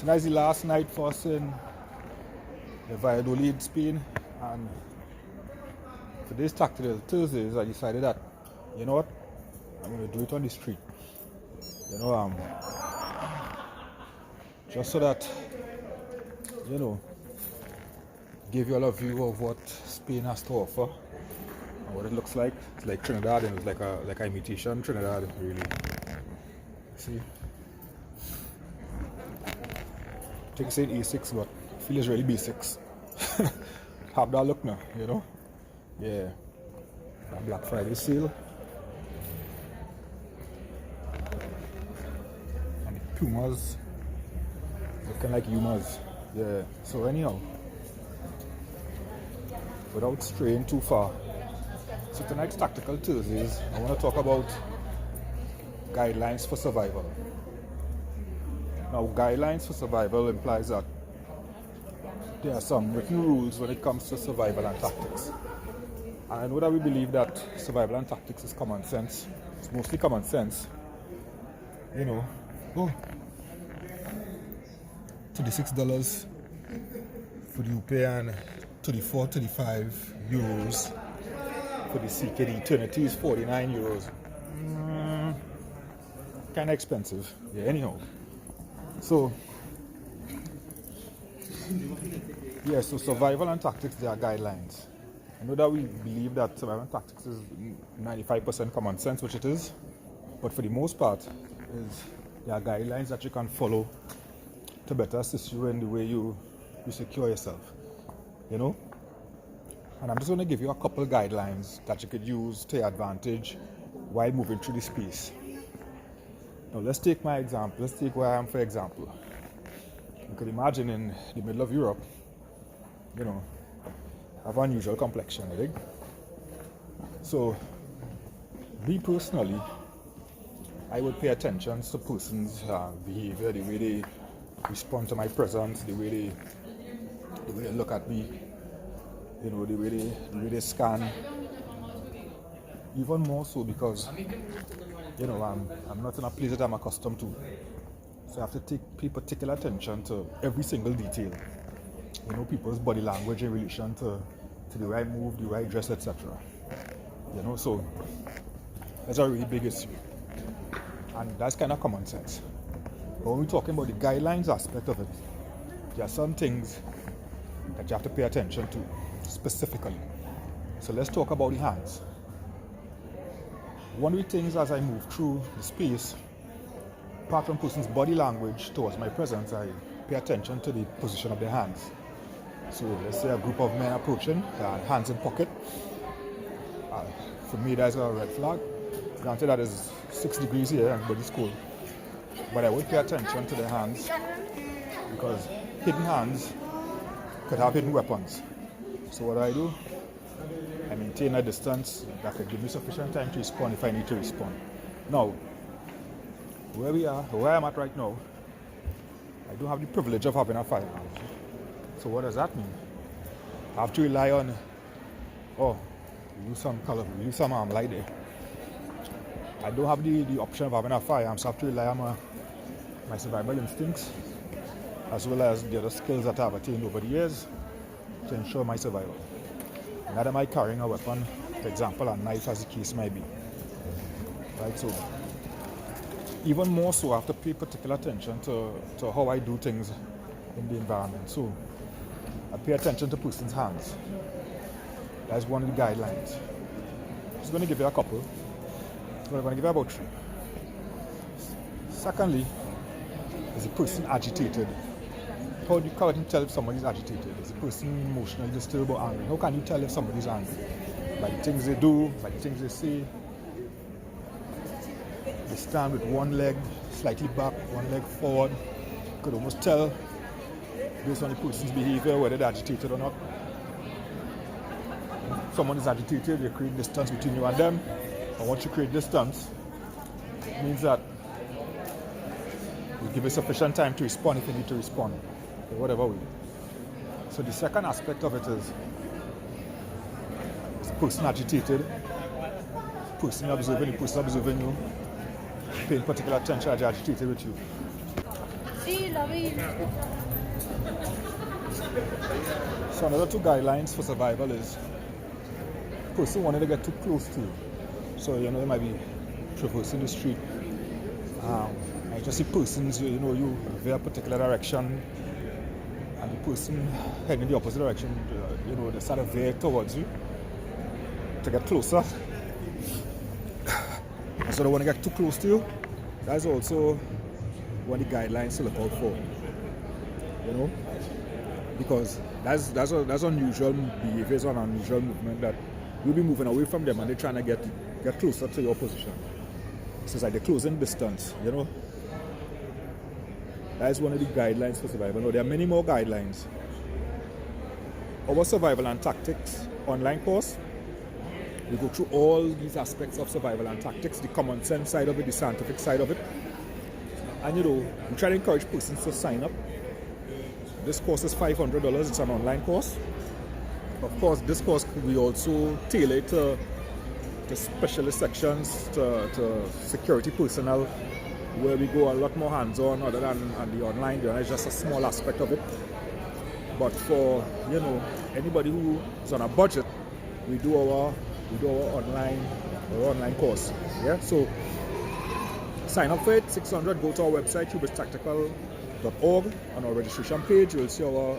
Tonight's the last night for us in the Valladolid, Spain, and today's tactical Thursdays. I decided that, you know what, I'm going to do it on the street. You know, just so that, you know, give you all a view of what Spain has to offer and what it looks like. It's like Trinidad, and it's like a imitation Trinidad, really. See, I think it's saying A6, but I feel it's really B6. Have that look now, you know. Yeah, that Black Friday sale. And the Pumas looking like Yumas. Yeah, so anyhow, without straying too far, so tonight's Tactical Thursdays, I want to talk about guidelines for survival. Now, guidelines for survival implies that there are some written rules when it comes to survival and tactics. And I know that we believe that survival and tactics is common sense. It's mostly common sense. You know, $36 for the UP and 34, 35 euros for the CKD. Eternity is 49 euros. Kind of expensive. Yeah, anyhow. So, yeah, so survival and tactics, there are guidelines. I know that we believe that survival and tactics is 95% common sense, which it is, but for the most part, there are guidelines that you can follow to better assist you in the way you secure yourself, you know? And I'm just going to give you a couple guidelines that you could use to your advantage while moving through the space. Now let's take my example. Let's take where I am for example. You could imagine in the middle of Europe, you know, I have an unusual complexion, right? So, me personally, I would pay attention to persons' behavior, the way they respond to my presence, the way they look at me, you know, the way they scan. Even more so because, you know, I'm not in a place that I'm accustomed to. So I have to pay particular attention to every single detail. You know, people's body language in relation to the way I move, the way I dress, etc. You know, so that's a really big issue. And that's kind of common sense. But when we're talking about the guidelines aspect of it, there are some things that you have to pay attention to specifically. So let's talk about the hands. One of the things as I move through the space, apart from person's body language towards my presence, I pay attention to the position of their hands. So let's say a group of men approaching, hands in pocket. For me, that's a red flag. Granted that is 6 degrees here and everybody's cold. But I would pay attention to their hands because hidden hands could have hidden weapons. So what do? I maintain a distance that could give me sufficient time to respond if I need to respond. Now, where I'm at right now, I don't have the privilege of having a firearm. So what does that mean? I have to rely on, use some arm light there. I don't have the option of having a firearm, so I have to rely on my survival instincts, as well as the other skills that I've attained over the years to ensure my survival. Not am I carrying a weapon, for example, a knife as the case might be. Right, so even more so I have to pay particular attention to how I do things in the environment. So I pay attention to person's hands. That's one of the guidelines. I'm just going to give you a couple. I'm going to give you about 3. Secondly, is the person agitated? How do you tell if somebody's agitated? Is the person emotionally disturbed or angry? How can you tell if somebody's angry? By the things they do, by the things they say. They stand with one leg slightly back, one leg forward. You could almost tell based on the person's behavior whether they're agitated or not. If someone is agitated, you create distance between you and them. And once you create distance, it means that you give you sufficient time to respond if you need to respond, in whatever way. So the second aspect of it is the person agitated, the person observing you, paying particular attention as you're agitated with you. So another two guidelines for survival is person wanting to get too close to you. So you know you might be traversing the street. I just see persons, you know, you veer a particular direction, and the person heading in the opposite direction, you know, they start to veer towards you to get closer. And so they want to get too close to you. That's also one of the guidelines to look out for. You know, because that's unusual behaviors or unusual movement that you'll be moving away from them and they're trying to get closer to your position. So it's like the closing distance, you know. That is one of the guidelines for survival. Now, there are many more guidelines. Our survival and tactics online course, we go through all these aspects of survival and tactics, the common sense side of it, the scientific side of it. And you know, we try to encourage persons to sign up. This course is $500, it's an online course. Of course, this course we also tailor to specialist sections, to security personnel, where we go a lot more hands-on other than on the online. It's just a small aspect of it. But for, you know, anybody who is on a budget, we do our online course. Yeah, so sign up for it. $600. Go to our website, hubristtactical.org. On our registration page, you'll see our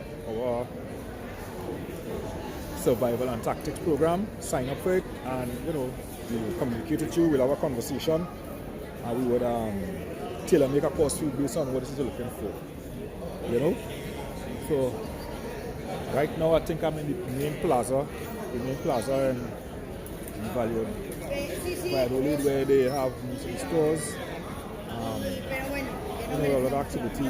survival and tactics program. Sign up for it, and you know, we'll communicate with you. We'll have a conversation, and we would tailor make a course for you based on what it is you're looking for. You know, so right now I think I'm in the main plaza in Valladolid, where they have music stores. You know, a lot of activity.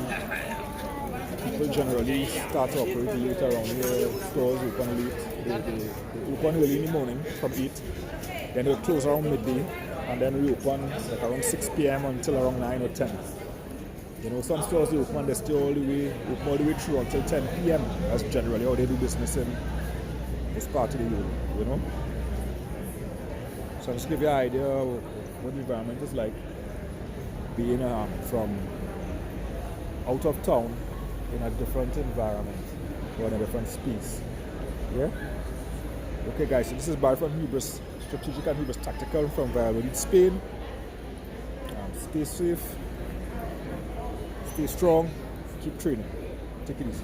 People generally start to operate late around here. Stores open late. They open early in the morning from 8. Then they close around midday. And then we open like around 6 p.m. until around 9 or 10. You know, some stores they open, they stay all the way through until 10 p.m. That's generally how they do business in this part of the world, you know. So just give you an idea of what the environment is like being from out of town in a different environment or in a different space. Yeah? Okay guys, so this is Barry from Hubris Strategic and Hubris Tactical from Valladolid, Spain. Stay safe, stay strong, keep training. Take it easy.